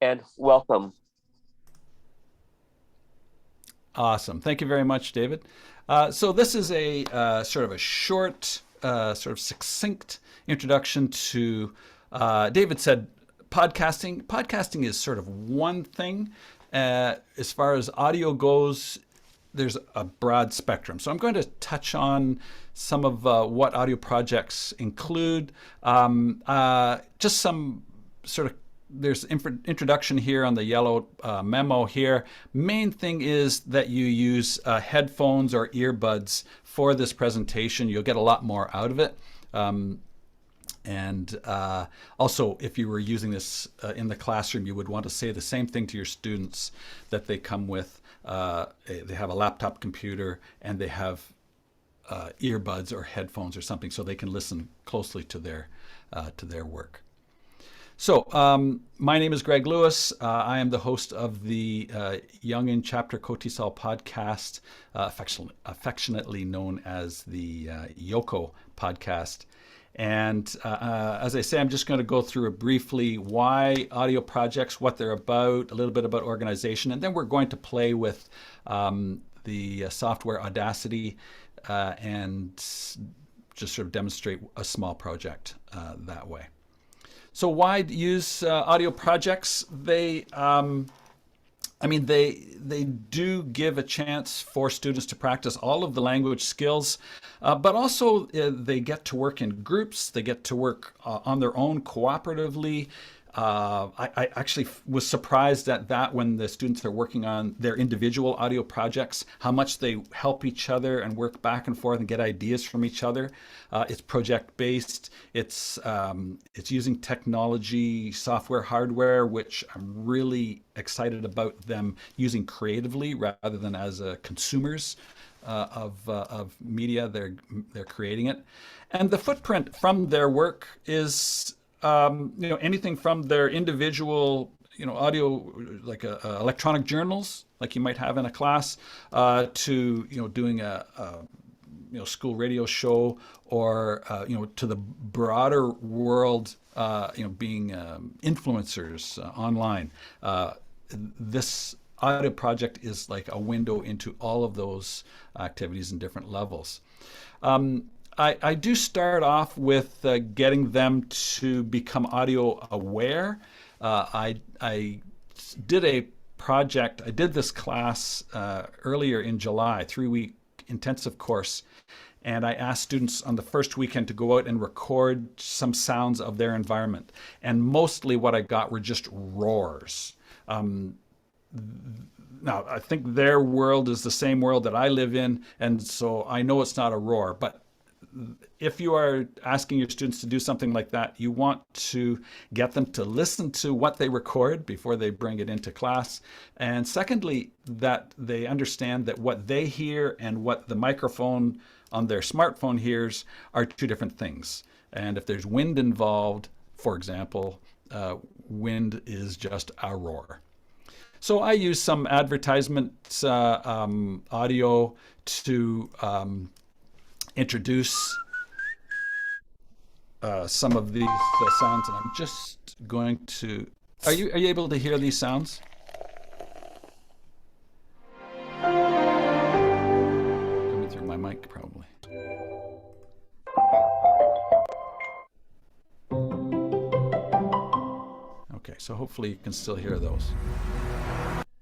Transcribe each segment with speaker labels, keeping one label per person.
Speaker 1: and welcome.
Speaker 2: Awesome. Thank you very much, David. So this is a sort of a short, sort of succinct introduction to. David said podcasting. Podcasting is sort of one thing. As far as audio goes, there's a broad spectrum. So I'm going to touch on some of what audio projects include. Just some sort of there's introduction here on the yellow memo here. Main thing is that you use headphones or earbuds for this presentation. You'll get a lot more out of it. And also, if you were using this in the classroom, you would want to say the same thing to your students that they come with. They have a laptop computer and they have earbuds or headphones or something so they can listen closely to their work. So, my name is Greg Lewis. I am the host of the Young in Chapter Cotisol podcast, affectionately known as the Yoko podcast. And as I say, I'm just going to go through briefly why audio projects, what they're about, a little bit about organization, and then we're going to play with the software Audacity and just sort of demonstrate a small project that way. So why use audio projects? They do give a chance for students to practice all of the language skills, but also they get to work in groups. They get to work on their own cooperatively. I actually was surprised at that when the students are working on their individual audio projects, how much they help each other and work back and forth and get ideas from each other. It's project-based. It's using technology, software, hardware, which I'm really excited about them using creatively rather than as consumers of media. They're creating it, and the footprint from their work is anything from their individual, audio, like electronic journals, like you might have in a class, to doing a school radio show, or to the broader world, being influencers online. This audio project is like a window into all of those activities in different levels. I do start off with getting them to become audio aware. I did a project, I did this class earlier in July, 3-week intensive course, and I asked students on the first weekend to go out and record some sounds of their environment. And mostly what I got were just roars. Now, I think their world is the same world that I live in, and so I know it's not a roar, but if you are asking your students to do something like that, you want to get them to listen to what they record before they bring it into class. And secondly, that they understand that what they hear and what the microphone on their smartphone hears are two different things. And if there's wind involved, for example, wind is just a roar. So I use some advertisement audio to introduce some of these sounds, and I'm just going to. Are you able to hear these sounds? Coming through my mic, probably. Okay, so hopefully you can still hear those.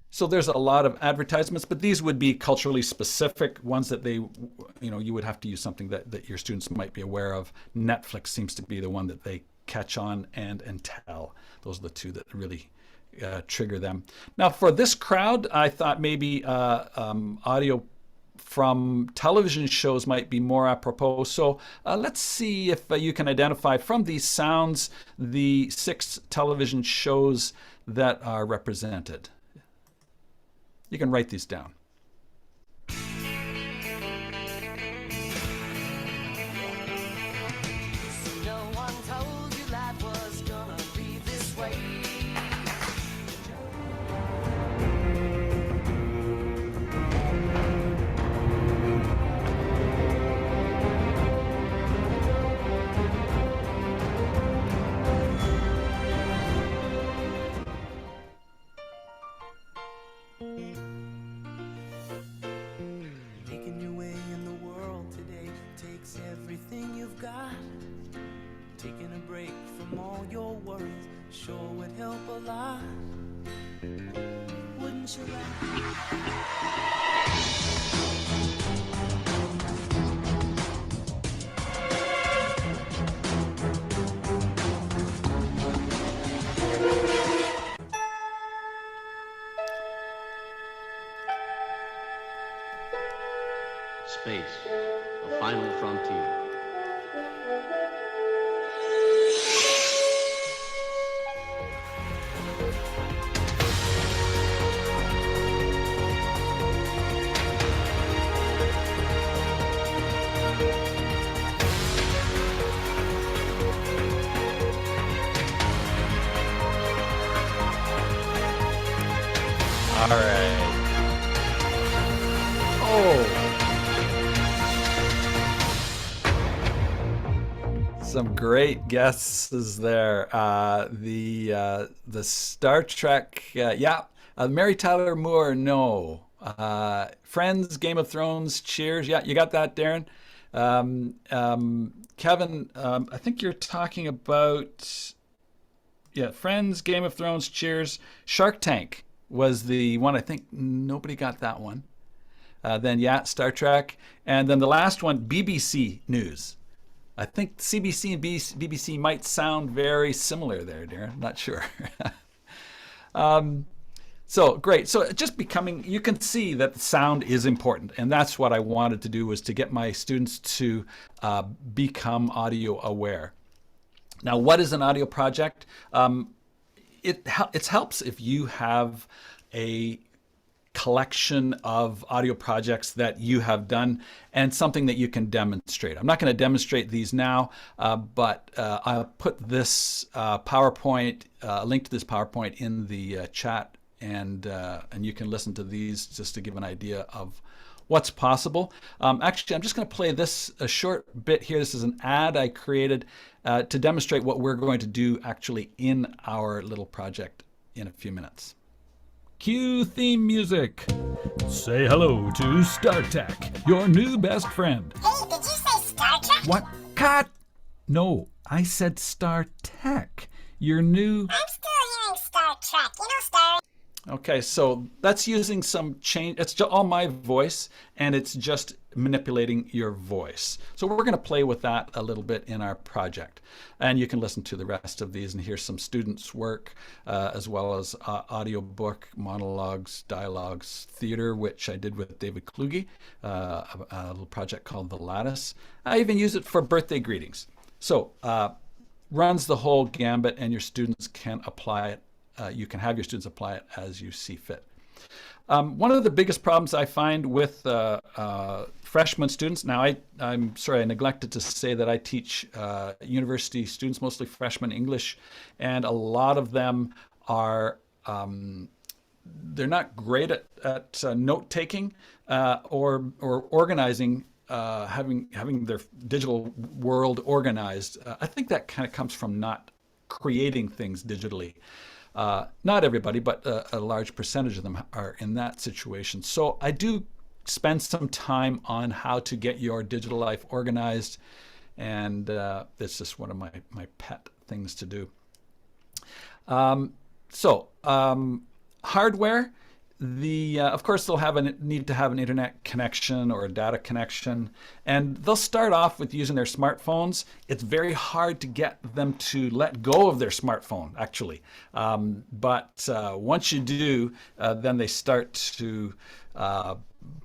Speaker 2: So there's a lot of advertisements, but these would be culturally specific ones that you would have to use something that your students might be aware of. Netflix seems to be the one that they catch on, and tell. Those are the two that really trigger them. Now for this crowd, I thought maybe audio from television shows might be more apropos. So let's see if you can identify from these sounds the 6 television shows that are represented. You can write these down.
Speaker 3: sure would help a lot. Wouldn't you like?
Speaker 4: Space, a final frontier.
Speaker 2: All right. Oh. Some great guesses there. The Star Trek, yeah. Mary Tyler Moore, no. Friends, Game of Thrones, Cheers. Yeah, you got that, Darren. Kevin, I think you're talking about, yeah, Friends, Game of Thrones, Cheers. Shark Tank was the one. I think nobody got that one. Then, yeah, Star Trek. And then the last one, BBC News. I think CBC and BBC might sound very similar there, Darren. Not sure. So great. So just becoming, you can see that the sound is important. And that's what I wanted to do, was to get my students to become audio aware. Now, what is an audio project? It helps if you have a collection of audio projects that you have done and something that you can demonstrate. I'm not going to demonstrate these now, but I'll put this PowerPoint, a link to this PowerPoint in the chat, and you can listen to these just to give an idea of what's possible. Actually, I'm just going to play this a short bit here. This is an ad I created to demonstrate what we're going to do actually in our little project in a few minutes. Cue theme music. Say hello to StarTech, your new best friend.
Speaker 5: Hey, did you say Star Trek?
Speaker 2: What? Cut! No, I said StarTech, your new...
Speaker 5: I'm still hearing Star Trek. You know Star...
Speaker 2: Okay, so that's using some change. It's all my voice, and it's just manipulating your voice. So we're going to play with that a little bit in our project. And you can listen to the rest of these and hear some students' work, as well as audio book, monologues, dialogues, theater, which I did with David Kluge, a little project called The Lattice. I even use it for birthday greetings. So runs the whole gambit, and your students can apply it. You can have your students apply it as you see fit. One of the biggest problems I find with freshman students, now I'm sorry, I neglected to say that I teach university students, mostly freshman English, and a lot of them are, they're not great at note-taking or organizing, having their digital world organized. I think that kind of comes from not creating things digitally. Not everybody, but a large percentage of them are in that situation. So I do spend some time on how to get your digital life organized, and it's just one of my pet things to do. Hardware. Of course, they'll need to have an internet connection or a data connection, and they'll start off with using their smartphones. It's very hard to get them to let go of their smartphone, actually. But once you do, then they start to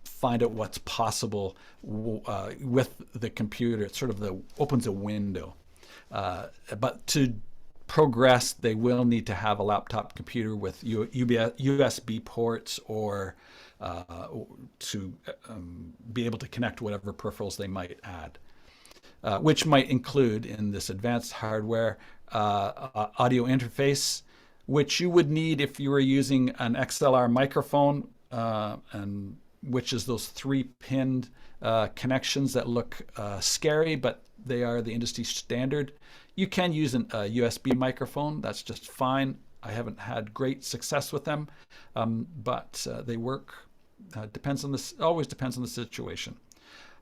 Speaker 2: find out what's possible with the computer. It sort of opens a window. But to progress, they will need to have a laptop computer with USB ports, or to be able to connect whatever peripherals they might add, which might include, in this advanced hardware, audio interface, which you would need if you were using an XLR microphone, and which is those 3-pinned connections that look scary, but they are the industry standard. You can use a USB microphone. That's just fine. I haven't had great success with them, but they work. Always depends on the situation.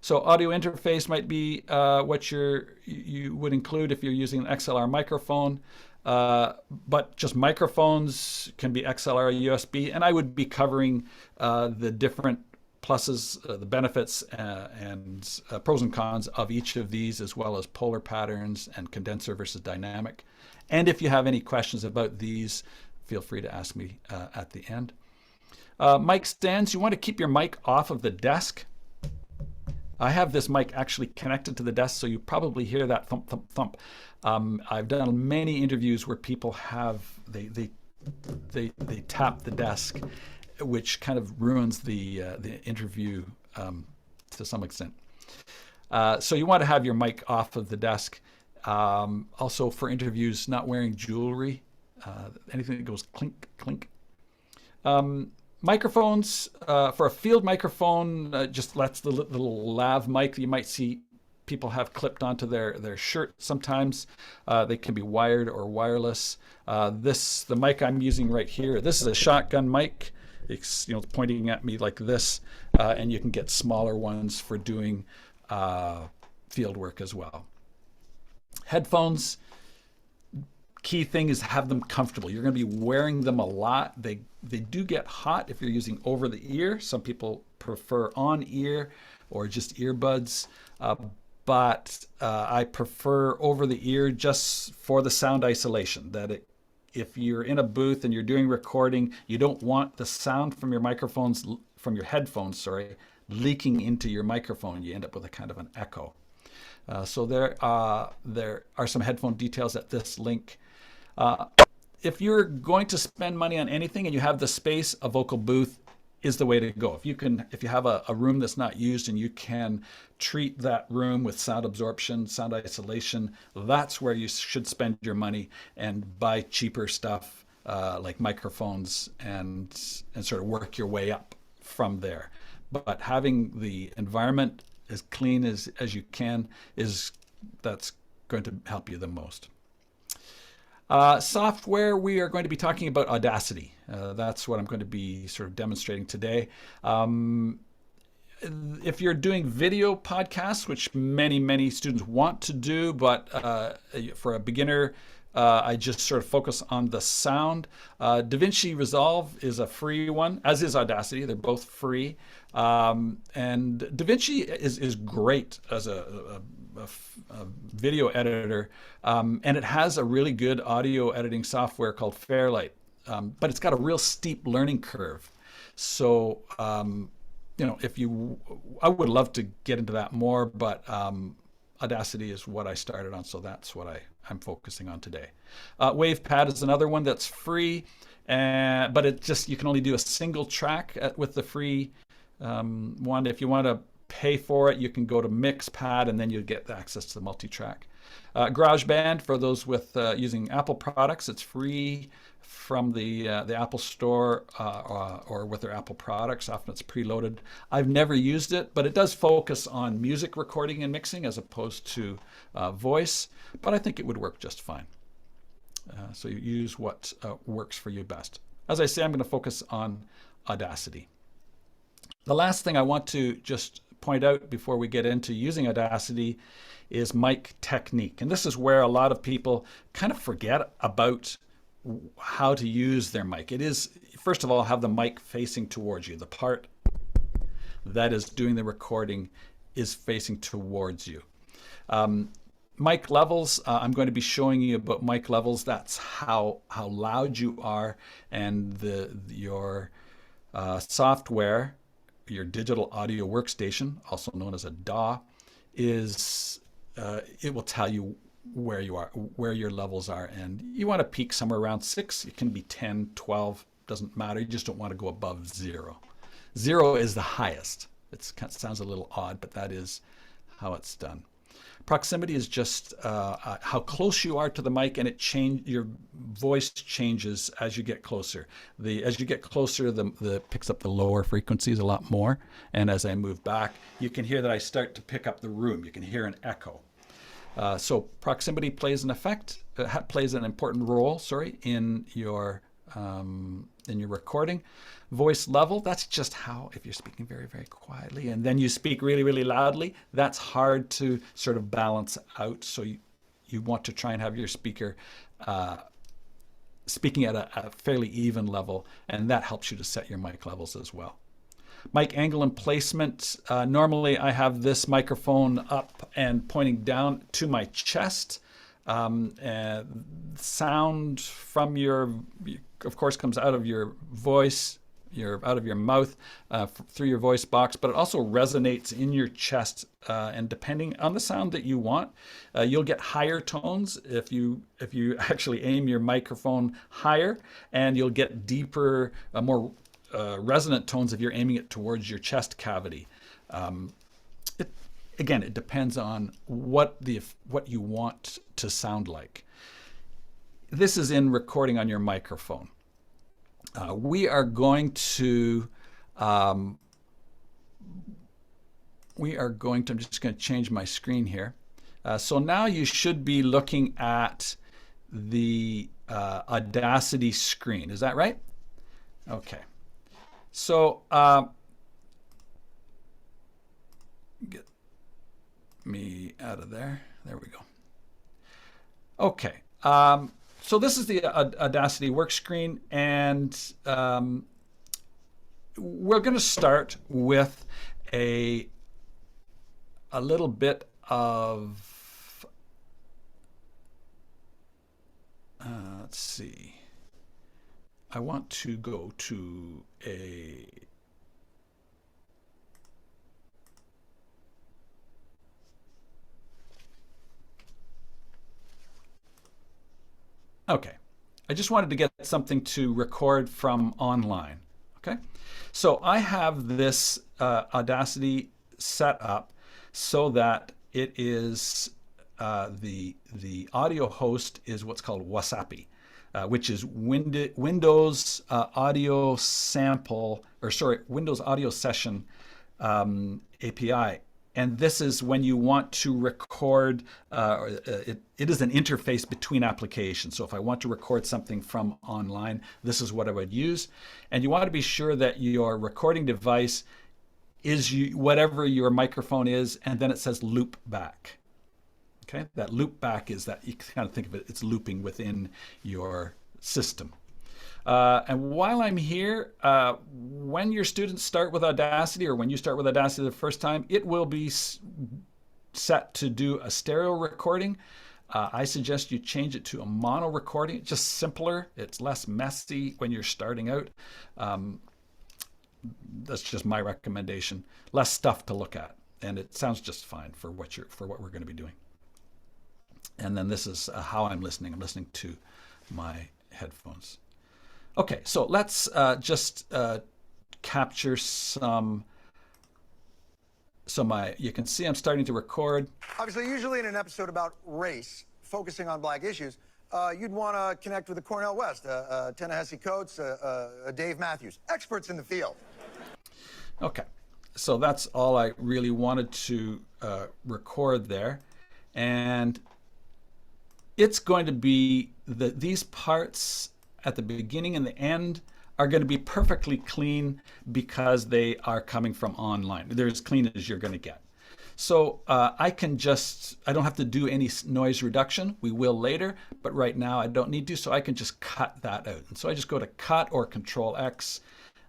Speaker 2: So audio interface might be what you would include if you're using an XLR microphone. but just microphones can be XLR or USB, and I would be covering the different pluses, the benefits, and pros and cons of each of these, as well as polar patterns and condenser versus dynamic. And if you have any questions about these, feel free to ask me at the end. Mic stands, you want to keep your mic off of the desk. I have this mic actually connected to the desk, so you probably hear that thump, thump, thump. I've done many interviews where people have, they tap the desk, which kind of ruins the interview to some extent. So you want to have your mic off of the desk. Also for interviews, not wearing jewelry, anything that goes clink, clink. Microphones, for a field microphone, just that's the little lav mic that you might see people have clipped onto their shirt sometimes. They can be wired or wireless. The mic I'm using right here, this is a shotgun mic. It's pointing at me like this, and you can get smaller ones for doing field work as well. Headphones, key thing is have them comfortable. You're going to be wearing them a lot. They do get hot if you're using over the ear. Some people prefer on ear or just earbuds, but I prefer over the ear just for the sound isolation. If you're in a booth and you're doing recording, you don't want the sound from your headphones, leaking into your microphone. You end up with a kind of an echo. So there are some headphone details at this link. If you're going to spend money on anything and you have the space, a vocal booth is the way to go. If you have a room that's not used and you can treat that room with sound absorption, sound isolation, that's where you should spend your money and buy cheaper stuff like microphones and sort of work your way up from there. But having the environment as clean as you can that's going to help you the most. Software, we are going to be talking about Audacity. That's what I'm going to be sort of demonstrating today. If you're doing video podcasts, which many students want to do, but for a beginner, I just sort of focus on the sound. DaVinci Resolve is a free one, as is Audacity. They're both free. And DaVinci is great as a video editor, and it has a really good audio editing software called Fairlight, but it's got a real steep learning curve. So, I would love to get into that more, but Audacity is what I started on, so that's what I'm focusing on today. WavePad is another one that's free, but you can only do a single track with the free one. If you want to pay for it, you can go to MixPad, and then you get access to the multi-track. GarageBand, for those with using Apple products, it's free from the Apple Store or with their Apple products. Often it's preloaded. I've never used it, but it does focus on music recording and mixing as opposed to voice, but I think it would work just fine. So you use what works for you best. As I say, I'm going to focus on Audacity. The last thing I want to just point out before we get into using Audacity is mic technique. And this is where a lot of people kind of forget about how to use their mic. It is, first of all, have the mic facing towards you. The part that is doing the recording is facing towards you. Mic levels, I'm going to be showing you about mic levels. That's how loud you are, and your software, your digital audio workstation, also known as a DAW, it will tell you where you are, where your levels are, and you want to peak somewhere around 6. It can be 10, 12, doesn't matter. You just don't want to go above 0. 0 is the highest. It sounds a little odd, but that is how it's done. Proximity is just how close you are to the mic, and your voice changes as you get closer. As you get closer, the picks up the lower frequencies a lot more, and as I move back, you can hear that I start to pick up the room. You can hear an echo. So proximity plays an important role, in your recording. Voice level, that's just how, if you're speaking very, very quietly and then you speak really, really loudly, that's hard to sort of balance out. So you want to try and have your speaker speaking at a fairly even level, and that helps you to set your mic levels as well. Mic angle and placement. Normally I have this microphone up and pointing down to my chest. Sound from of course, comes out of your voice, out of your mouth, through your voice box, but it also resonates in your chest. And depending on the sound that you want, you'll get higher tones if you actually aim your microphone higher, and you'll get deeper, more resonant tones if you're aiming it towards your chest cavity. Again, it depends on what you want to sound like. This is in recording on your microphone. We are going to, I'm just going to change my screen here. So now you should be looking at the Audacity screen. Is that right? Okay. So get me out of there. There we go. Okay. So this is the Audacity work screen, and we're going to start with a little bit of, let's see. I want to go to a okay. I just wanted to get something to record from online. Okay. So I have this Audacity set up so that it is the audio host is what's called Wasapi. Which is Windows Audio Sample, Windows Audio Session API. And this is when you want to record, it is an interface between applications. So if I want to record something from online, this is what I would use. And you want to be sure that your recording device is whatever your microphone is, and then it says loop back. Okay, that loop back is that you kind of think of it, it's looping within your system. And while I'm here, when your students start with Audacity, or when you start with Audacity the first time, it will be set to do a stereo recording. I suggest you change it to a mono recording. It's just simpler. It's less messy when you're starting out. That's just my recommendation. Less stuff to look at, and it sounds just fine for what we're going to be doing. And then this is how I'm listening. I'm listening to my headphones. Okay, so let's just capture some. So you can see I'm starting to record.
Speaker 6: Obviously, usually in an episode about race, focusing on black issues, you'd want to connect with a Cornell West, a Ta-Nehisi Coates, a Dave Matthews, experts in the field.
Speaker 2: Okay, so that's all I really wanted to record there. And it's going to be these parts at the beginning and the end are going to be perfectly clean because they are coming from online. They're as clean as you're going to get. So I don't have to do any noise reduction. We will later, but right now I don't need to, so I can just cut that out. And so I just go to Cut or Control X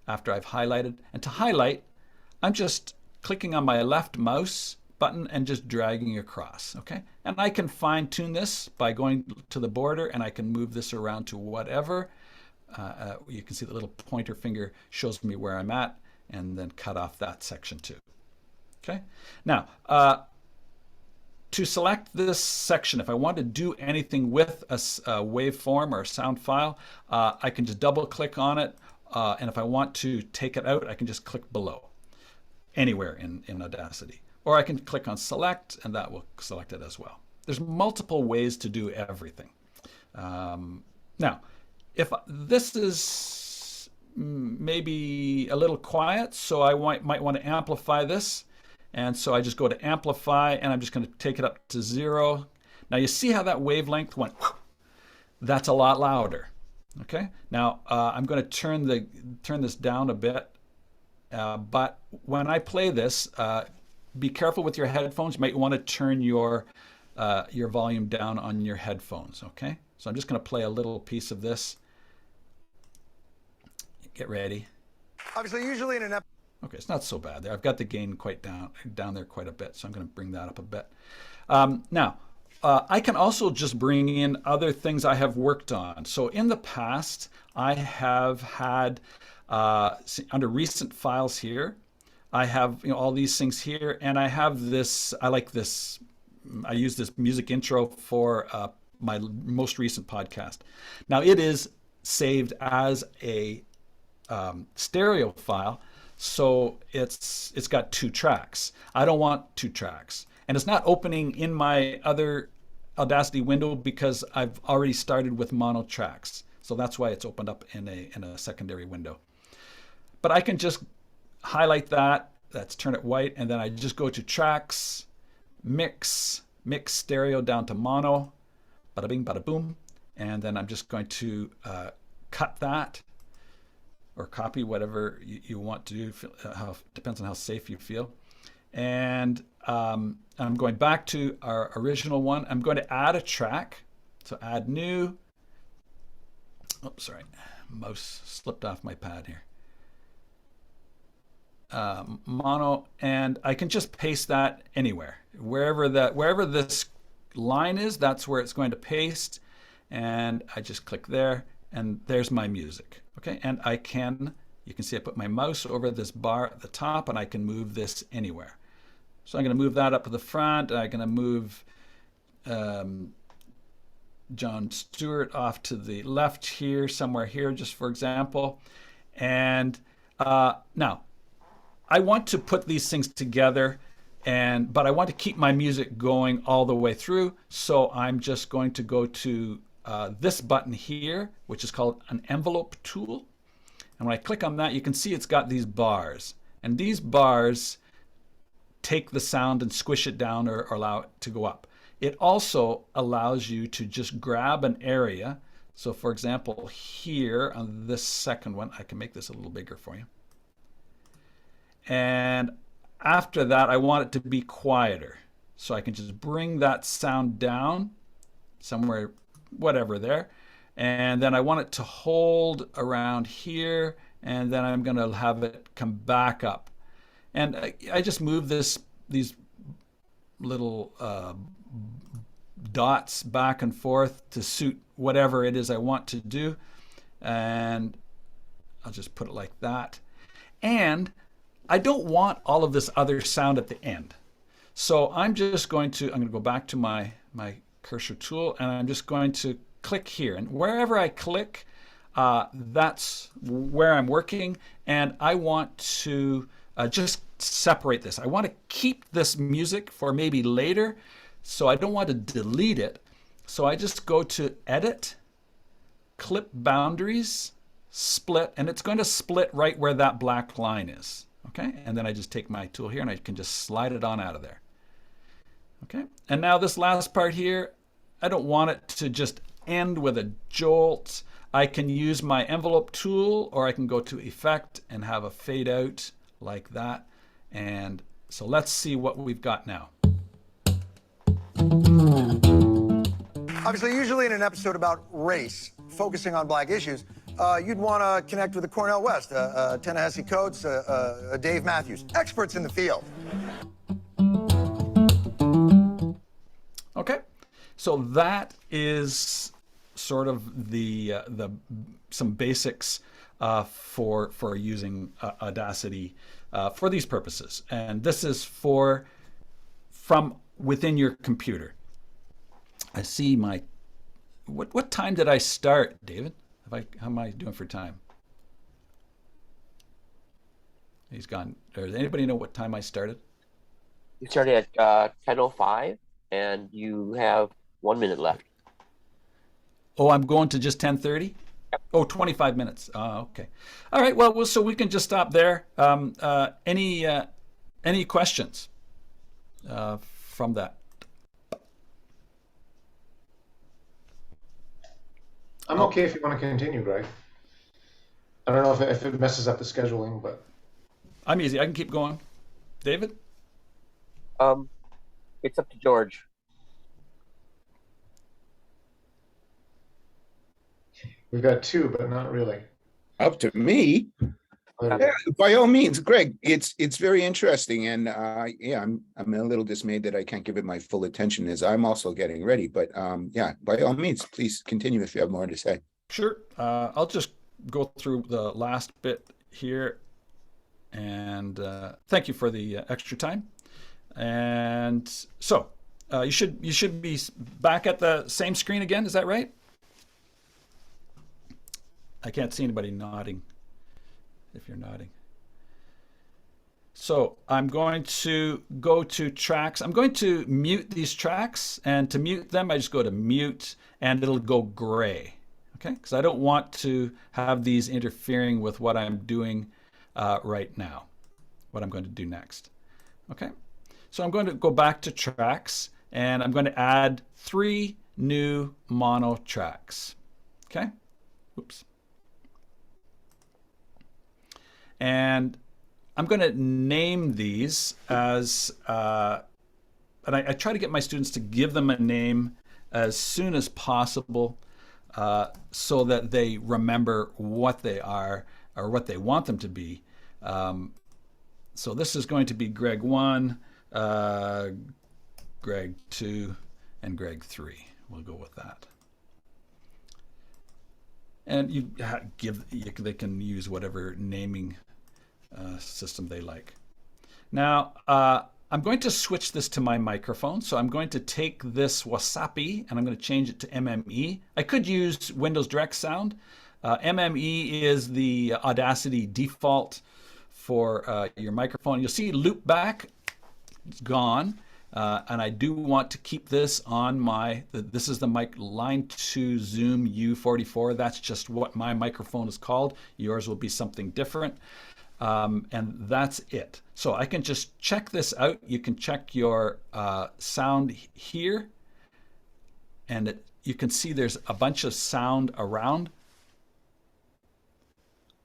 Speaker 2: after I've highlighted. And to highlight, I'm just clicking on my left mouse button and just dragging across, okay? And I can fine tune this by going to the border, and I can move this around to whatever. You can see the little pointer finger shows me where I'm at, and then cut off that section too. Okay. Now, to select this section, if I want to do anything with a waveform or a sound file, I can just double click on it, and if I want to take it out, I can just click below, anywhere in Audacity. Or I can click on select, and that will select it as well. There's multiple ways to do everything. Now, if this is maybe a little quiet, so I might want to amplify this. And so I just go to amplify, and I'm just going to take it up to 0. Now you see how that wavelength went? That's a lot louder. Okay. Now I'm going to turn this down a bit. But when I play this, be careful with your headphones. You might want to turn your volume down on your headphones. Okay. So I'm just going to play a little piece of this. Get ready.
Speaker 6: Obviously, usually in an episode.
Speaker 2: Okay, it's not so bad there. I've got the gain quite down there quite a bit, so I'm going to bring that up a bit. Now, I can also just bring in other things I have worked on. So in the past, I have had, under recent files here, I have all these things here, and I have this, I like this, I use this music intro for my most recent podcast. Now it is saved as a stereo file, so it's got 2 tracks. I don't want 2 tracks. And it's not opening in my other Audacity window because I've already started with mono tracks. So that's why it's opened up in a secondary window. But I can just highlight that, let's turn it white, and then I just go to tracks, mix stereo down to mono, bada bing, bada boom. And then I'm just going to cut that or copy, whatever you want to do, depends on how safe you feel. And I'm going back to our original one. I'm going to add a track. So add new. Oops, sorry, mouse slipped off my pad here. Mono, and I can just paste that anywhere. Wherever this line is, that's where it's going to paste. And I just click there, and there's my music. Okay, and you can see I put my mouse over this bar at the top, and I can move this anywhere. So I'm going to move that up to the front. I'm going to move John Stewart off to the left here, somewhere here, just for example. And now, I want to put these things together, but I want to keep my music going all the way through. So I'm just going to go to this button here, which is called an envelope tool. And when I click on that, you can see it's got these bars. And these bars take the sound and squish it down or allow it to go up. It also allows you to just grab an area. So for example, here on this second one, I can make this a little bigger for you. And after that, I want it to be quieter. So I can just bring that sound down somewhere, whatever there. And then I want it to hold around here. And then I'm going to have it come back up. And I just move these little dots back and forth to suit whatever it is I want to do. And I'll just put it like that. And I don't want all of this other sound at the end. So I'm going to go back to my cursor tool, and I'm just going to click here. And wherever I click, that's where I'm working. And I want to just separate this. I want to keep this music for maybe later, so I don't want to delete it. So I just go to Edit, Clip Boundaries, Split, and it's going to split right where that black line is. Okay, and then I just take my tool here and I can just slide it on out of there. Okay, and now this last part here, I don't want it to just end with a jolt. I can use my envelope tool, or I can go to Effect and have a fade out like that. And so let's see what we've got now.
Speaker 6: Obviously, usually in an episode about race, focusing on black issues, you'd want to connect with a Cornell West, a Ta-Nehisi Coates, a Dave Matthews, experts in the field.
Speaker 2: Okay, so that is sort of some basics for using Audacity for these purposes, and this is from within your computer. I see my what time did I start, David? How am I doing for time? He's gone. Does anybody know what time I started?
Speaker 1: You started at 10:05, and you have 1 minute left.
Speaker 2: Oh, I'm going to just 10:30? Yep. Oh, 25 minutes. Okay. All right. Well, so we can just stop there. Any questions from that?
Speaker 7: I'm okay if you want to continue, Greg. I don't know if it messes up the scheduling, but
Speaker 2: I'm easy. I can keep going. David?
Speaker 1: It's up to George.
Speaker 7: We've got two, but not really.
Speaker 8: Up to me.
Speaker 7: There we
Speaker 8: Yeah,
Speaker 7: go.
Speaker 8: by all means, Greg. It's very interesting, and yeah, I'm a little dismayed that I can't give it my full attention as I'm also getting ready. But yeah, by all means, please continue if you have more to say.
Speaker 2: Sure. I'll just go through the last bit here, and thank you for the extra time. And so you should be back at the same screen again. Is that right? I can't see anybody nodding. If you're nodding. So I'm going to go to tracks. I'm going to mute these tracks, and to mute them, I just go to mute, and it'll go gray. Okay, because I don't want to have these interfering with what I'm doing right now, what I'm going to do next. Okay, so I'm going to go back to tracks, and I'm going to add 3 new mono tracks. Okay, oops. And I'm going to name these as, and I try to get my students to give them a name as soon as possible so that they remember what they are or what they want them to be. So this is going to be Greg 1, Greg 2, and Greg 3. We'll go with that. And they can use whatever naming system they like. Now, I'm going to switch this to my microphone. So I'm going to take this Wasapi and I'm going to change it to MME. I could use Windows Direct Sound. MME is the Audacity default for your microphone. You'll see loop back, it's gone. And I do want to keep this on this is the mic line 2 Zoom U44. That's just what my microphone is called. Yours will be something different. And that's it. So I can just check this out. You can check your sound here. And you can see there's a bunch of sound around.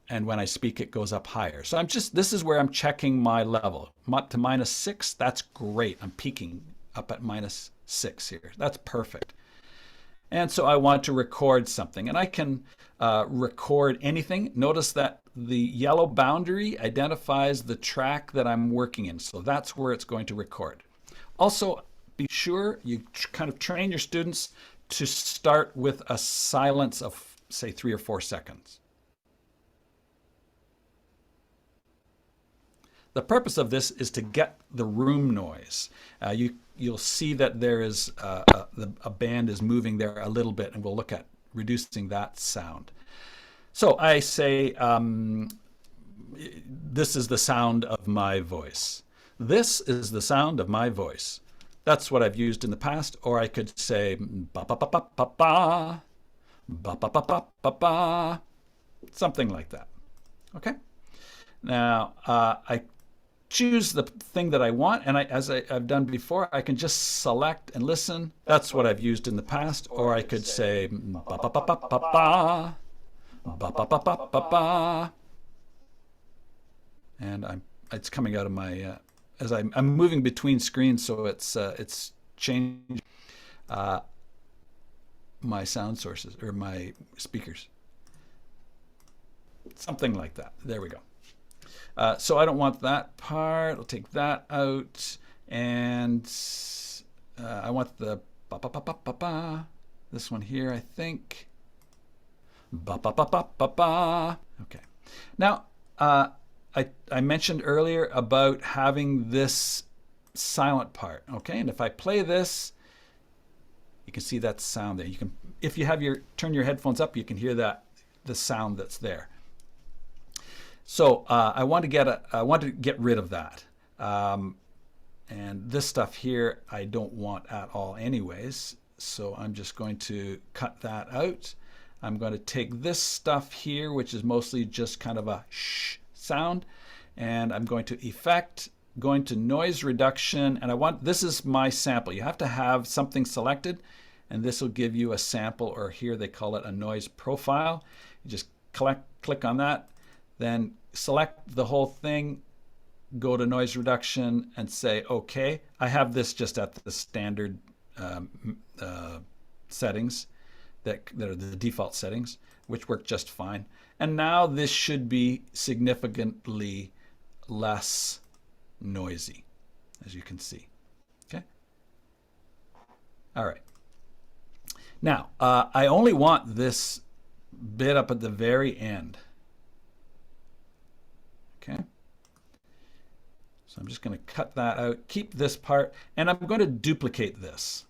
Speaker 2: And when I speak, it goes up higher. So this is where I'm checking my level. To -6, that's great. I'm peaking up at -6 here. That's perfect. And so I want to record something. And I can record anything. Notice that the yellow boundary identifies the track that I'm working in. So that's where it's going to record. Also, be sure you kind of train your students to start with a silence of, say, 3 or 4 seconds. The purpose of this is to get the room noise. You'll see that there is a band is moving there a little bit, and we'll look at reducing that sound. So I say, this is the sound of my voice. This is the sound of my voice. That's what I've used in the past. Or I could say, ba ba ba ba ba ba, ba ba ba ba ba ba, something like that. Okay. Now I choose the thing that I want, and as I've done before, I can just select and listen. That's what I've used in the past. Or I could say, ba ba ba ba ba ba. Ba, ba, ba, ba, ba, ba. And it's coming out of my as I'm moving between screens, so it's changing my sound sources or my speakers, something like that. There we go. So I don't want that part. I'll take that out, and I want the ba ba ba ba ba ba. This one here, I think. Ba ba ba ba ba ba. Okay. Now, I mentioned earlier about having this silent part. Okay, and if I play this, you can see that sound there. You can, if you have turn your headphones up, you can hear the sound that's there. So I want to get rid of that. And this stuff here, I don't want at all, anyways. So I'm just going to cut that out. I'm going to take this stuff here, which is mostly just kind of a shh sound, and I'm going to effect, going to noise reduction, and this is my sample. You have to have something selected, and this will give you a sample, or here they call it a noise profile. You just click on that, then select the whole thing, go to noise reduction, and say OK. I have this just at the standard settings. that are the default settings, which work just fine. And now this should be significantly less noisy, as you can see. Okay. All right. Now, I only want this bit up at the very end. Okay. So I'm just going to cut that out, keep this part, and I'm going to duplicate this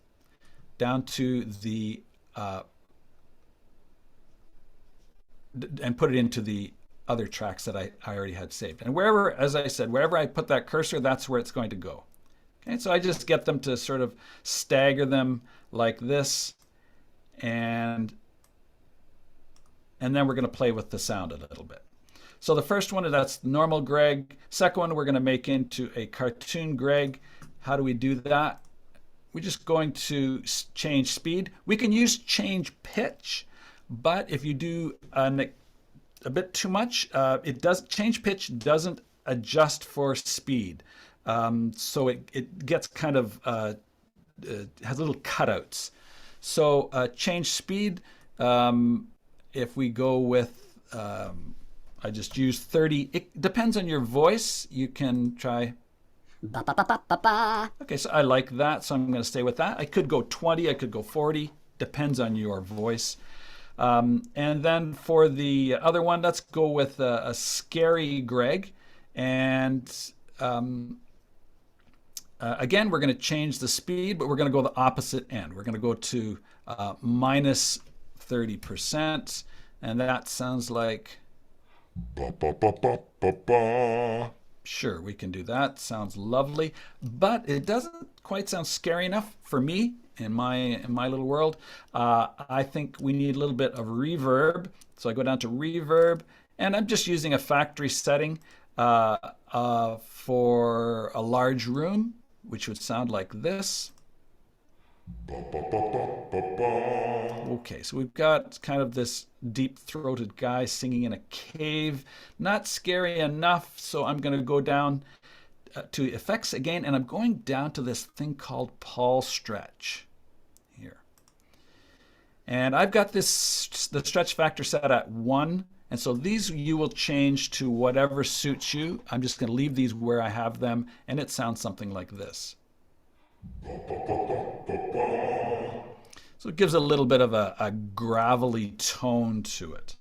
Speaker 2: down to the and put it into the other tracks that I already had saved. And wherever, as I said, wherever I put that cursor, that's where it's going to go. Okay, so I just get them to sort of stagger them like this, and then we're going to play with the sound a little bit. So the first one, that's normal Greg. Second one, we're going to make into a cartoon Greg. How do we do that? We're just going to change speed. We can use change pitch, but if you do a bit too much, change pitch doesn't adjust for speed. So it gets kind of, has little cutouts. So change speed, if we go with, I just use 30. It depends on your voice. You can try. Okay, so I like that, so I'm going to stay with that. I could go 20, I could go 40. Depends on your voice. And then for the other one, let's go with a scary Greg. And again, we're going to change the speed, but we're going to go the opposite end. We're going to go to minus 30%. And that sounds like... Sure, we can do that. Sounds lovely, but it doesn't quite sound scary enough for me in my little world. I think we need a little bit of reverb. So I go down to reverb, and I'm just using a factory setting for a large room, which would sound like this. Okay, so we've got kind of this deep-throated guy singing in a cave. Not scary enough, so I'm going to go down to effects again, and I'm going down to this thing called Paul Stretch here. And I've got the stretch factor set at 1, and so these you will change to whatever suits you. I'm just going to leave these where I have them, and it sounds something like this. So it gives a little bit of a gravelly tone to it.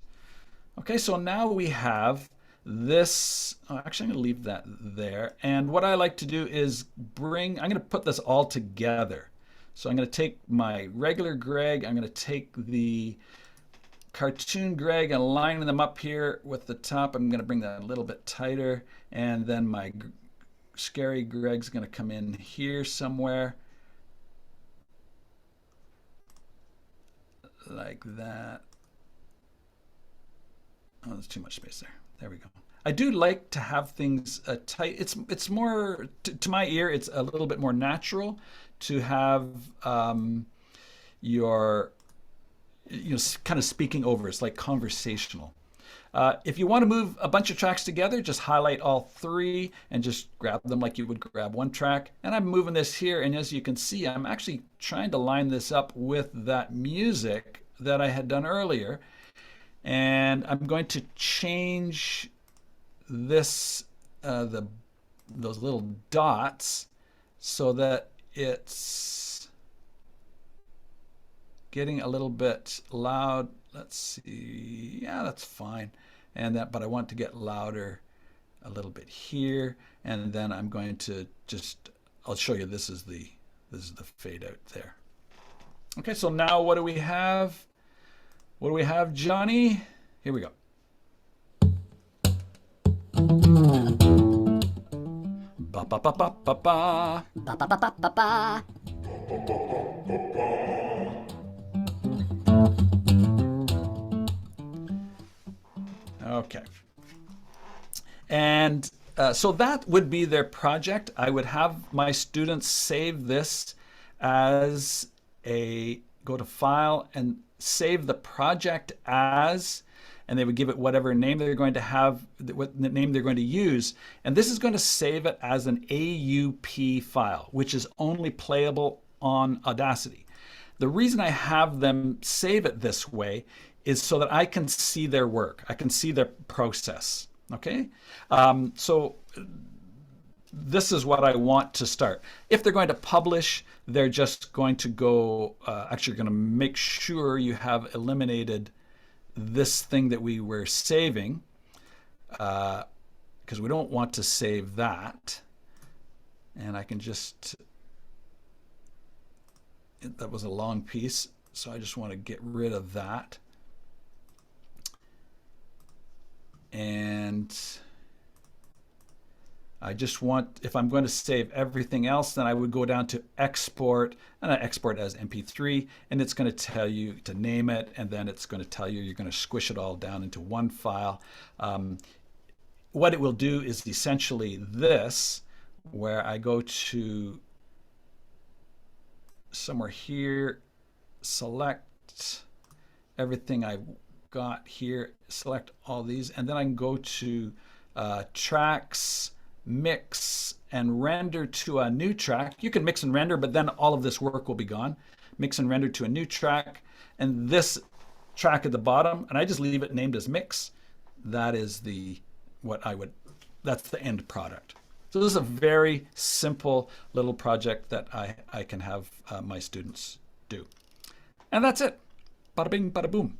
Speaker 2: Okay, so now we have this. Oh, actually, I'm going to leave that there. And what I like to do is I'm going to put this all together. So I'm going to take my regular Greg, I'm going to take the cartoon Greg and line them up here with the top. I'm going to bring that a little bit tighter. And then my scary Greg's going to come in here somewhere. Like that. Oh, there's too much space there. There we go. I do like to have things tight. It's more, to my ear, it's a little bit more natural to have your, kind of speaking over. It's like conversational. If you want to move a bunch of tracks together, just highlight all 3 and just grab them like you would grab one track. And I'm moving this here, and as you can see, I'm actually trying to line this up with that music that I had done earlier. And I'm going to change this, those little dots, so that it's getting a little bit loud. Let's see. Yeah, that's fine. But I want to get louder a little bit here, and then I'm going to I'll show you. This is the fade out there. Okay, so now what do we have? What do we have, Johnny? Here we go. Ba ba ba ba ba ba. Ba ba ba ba ba ba. Okay. And so that would be their project. I would have my students save this as go to File and save the project as, and they would give it whatever name they're going to have, what name they're going to use. And this is going to save it as an AUP file, which is only playable on Audacity. The reason I have them save it this way is so that I can see their work. I can see their process. Okay? So this is what I want to start. If they're going to publish, they're just going to go, actually going to make sure you have eliminated this thing that we were saving, because we don't want to save that. And I can just, that was a long piece, so I just want to get rid of that. And I just want, if I'm going to save everything else, then I would go down to export, and I export as MP3, and it's going to tell you to name it, and then it's going to tell you you're going to squish it all down into one file. What it will do is essentially this, where I go to somewhere here, select everything I've got here, select all these, and then I can go to tracks, mix, and render to a new track. You can mix and render, but then all of this work will be gone. Mix and render to a new track, and this track at the bottom, and I just leave it named as mix. That is the, that's the end product. So this is a very simple little project that I can have my students do. And that's it. Bada bing, bada boom.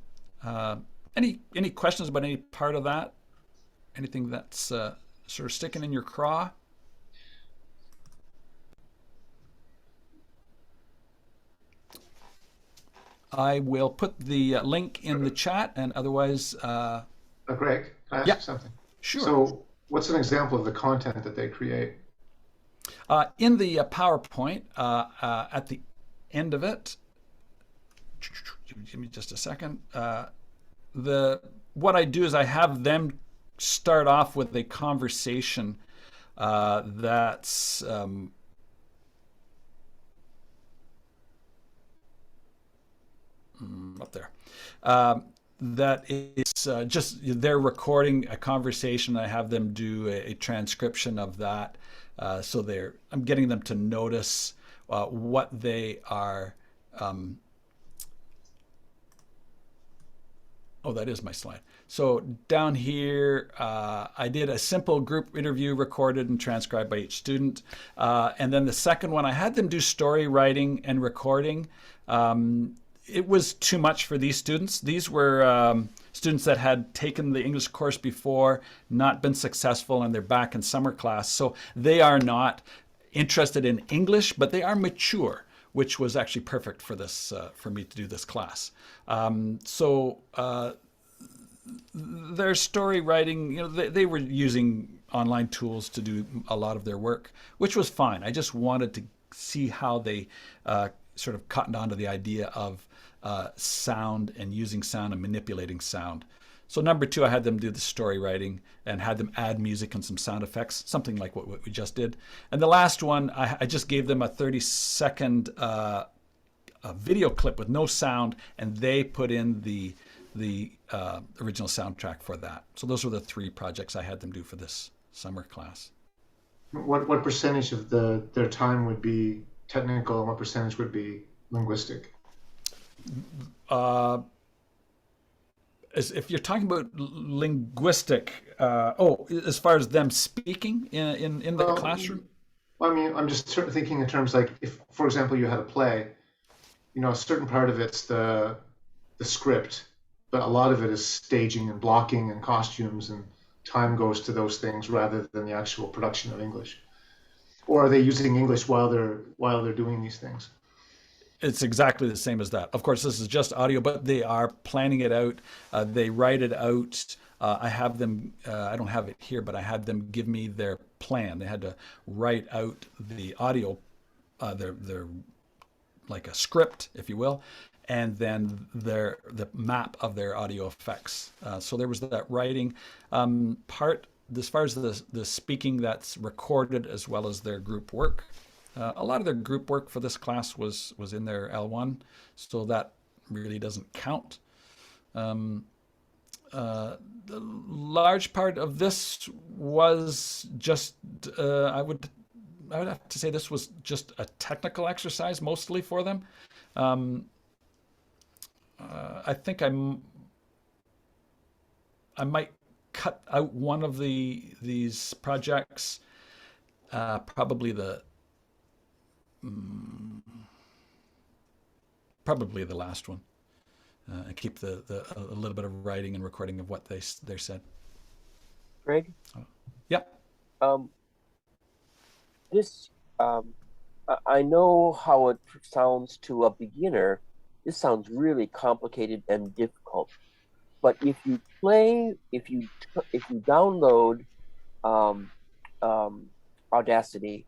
Speaker 2: Any questions about any part of that? Anything that's sort of sticking in your craw? I will put the link in the chat, and otherwise...
Speaker 7: Greg, can I ask you something?
Speaker 2: Sure.
Speaker 7: So what's an example of the content that they create?
Speaker 2: In the PowerPoint, at the end of it, give me just a second. What I do is I have them start off with a conversation that's up there. That is just they're recording a conversation. I have them do a transcription of that. So I'm getting them to notice what they are. Oh, that is my slide. So down here, I did a simple group interview recorded and transcribed by each student. And then the second one, I had them do story writing and recording. It was too much for these students. These were students that had taken the English course before, not been successful, and they're back in summer class. So they are not interested in English, but they are mature, which was actually perfect for this, for me to do this class. Their story writing, you know, they were using online tools to do a lot of their work, which was fine. I just wanted to see how they sort of cottoned onto the idea of sound and using sound and manipulating sound. So number 2, I had them do the story writing and had them add music and some sound effects, something like what we just did. And the last one, I just gave them a 30-second video clip with no sound, and they put in the original soundtrack for that. So those were the 3 projects I had them do for this summer class.
Speaker 7: What percentage of their time would be technical and what percentage would be linguistic?
Speaker 2: If you're talking about linguistic, as far as them speaking in the classroom?
Speaker 7: I mean, I'm just sort of thinking in terms like if, for example, you had a play, you know, a certain part of it's the script, but a lot of it is staging and blocking and costumes, and time goes to those things rather than the actual production of English. Or are they using English while they're doing these things?
Speaker 2: It's exactly the same as that. Of course, this is just audio, but they are planning it out. They write it out. I have them, I don't have it here, but I had them give me their plan. They had to write out the audio, their like a script, if you will, and then the map of their audio effects. So there was that writing part. As far as the speaking, that's recorded as well as their group work. A lot of their group work for this class was in their L1, so that really doesn't count. The large part of this was just, I would I would have to say this was just a technical exercise mostly for them. I think I might cut out one of these projects, probably the last one, and keep a little bit of writing and recording of what they said.
Speaker 1: Greg,
Speaker 2: Yep.
Speaker 1: this I know how it sounds to a beginner. This sounds really complicated and difficult. But if you download Audacity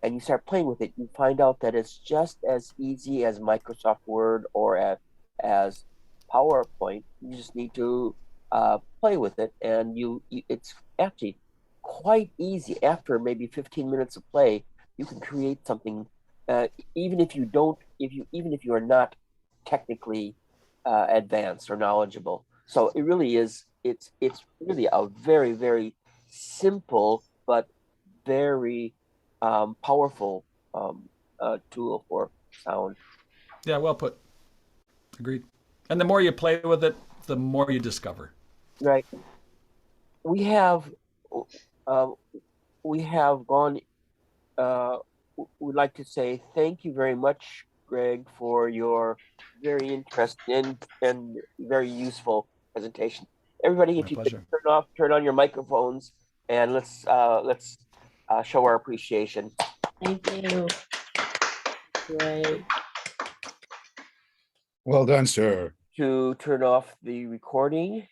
Speaker 1: and you start playing with it, you find out that it's just as easy as Microsoft Word or as PowerPoint. You just need to play with it, and it's actually quite easy. After maybe 15 minutes of play, you can create something, even if you are not technically advanced or knowledgeable. So it really is. It's really a very, very simple but very powerful tool for sound.
Speaker 2: Yeah, well put. Agreed. And the more you play with it, the more you discover.
Speaker 1: Right. We have gone. We'd like to say thank you very much, Greg, for your very interesting and very useful presentation. Everybody, if
Speaker 2: My
Speaker 1: you
Speaker 2: pleasure.
Speaker 1: could turn on your microphones, and let's show our appreciation.
Speaker 9: Thank you. Great.
Speaker 8: Well done, sir.
Speaker 1: To turn off the recording.